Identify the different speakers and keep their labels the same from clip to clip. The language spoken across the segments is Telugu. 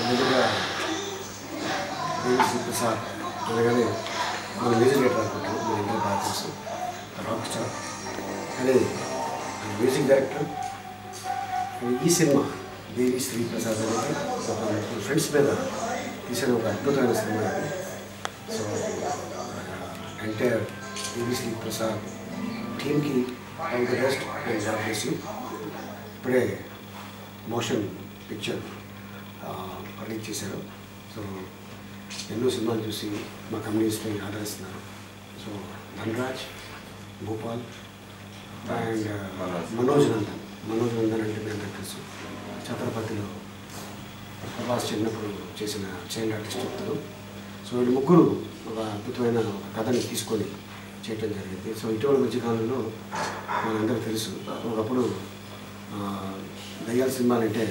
Speaker 1: ముందుగా దేవి శ్రీ ప్రసాద్ అనగానే మన మ్యూజిక్ డైరెక్టర్ అనుకుంటాం, మన ఇంటర్ బాగా తెలుసు, రాక్ స్టార్. కానీ మ్యూజిక్ డైరెక్టర్ ఈ సినిమా దేవి శ్రీ ప్రసాద్ అనేది ఒక ఫ్రెండ్స్ మీద తీసిన ఒక అద్భుతమైన సినిమా ఇది. సో ఎంటైర్ దేవి శ్రీ ప్రసాద్ టీమ్కి all the best and God bless you. ఇప్పుడే మోషన్ పిక్చర్ రిలీజ్ చేశారు. సో ఎన్నో సినిమాలు చూసి మా కమ్యూనిస్ట్ని ఆదరిస్తున్నారు. సో ధనరాజ్, భూపాల్ అండ్ మనోజ్ నందన్ అంటే మీ అందరికీ తెలుసు, ఛత్రపతిలో ప్రభాస్ చిన్నప్పుడు చేసిన చైల్డ్ ఆర్టిస్ట్ చెప్తారు. సో వీళ్ళు ముగ్గురు ఒక అద్భుతమైన కథని తీసుకొని చేయటం జరిగింది. సో ఇటీవల మధ్యకాలంలో మనందరికీ తెలుసు, ఒకప్పుడు దయ్యాల సినిమాలంటే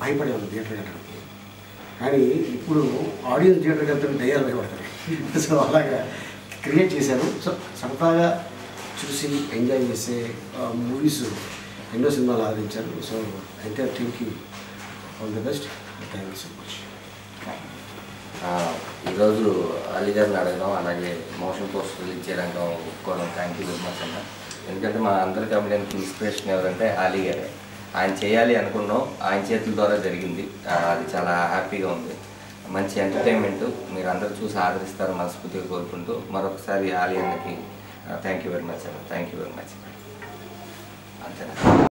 Speaker 1: భయపడేవాళ్ళు థియేటర్కి వెళ్ళడానికి. కానీ ఇప్పుడు ఆడియన్స్ థియేటర్కి వెళ్తే దయ్యాలు భయపడతారు. సో అలాగా క్రియేట్ చేశారు. సో సరదాగా చూసి ఎంజాయ్ చేసే మూవీస్ ఎన్నో సినిమాలు ఆదరించారు. సో ఎంటైర్ టీమ్కి all the best. Thank you so much.
Speaker 2: ఈరోజు అలీ గారిని అడగడం, అలాగే మోషన్ పోస్టర్ రిలీజ్ చేయడానికి ఒప్పుకోవడం థ్యాంక్ యూ వెరీ మచ్ అన్న. ఎందుకంటే మా అందరి కమిటీకి ఇన్స్పిరేషన్ ఎవరంటే అలీ గారే. ఆయన చేయాలి అనుకున్నాం, ఆయన చేతుల ద్వారా జరిగింది. అది చాలా హ్యాపీగా ఉంది. మంచి ఎంటర్టైన్మెంట్ మీరు అందరూ చూసి ఆదరిస్తారు మనస్ఫూర్తిగా కోరుకుంటూ మరొకసారి అలీ అన్నకి థ్యాంక్ యూ వెరీ మచ్ అన్న. Thank you very much. అంతేనా?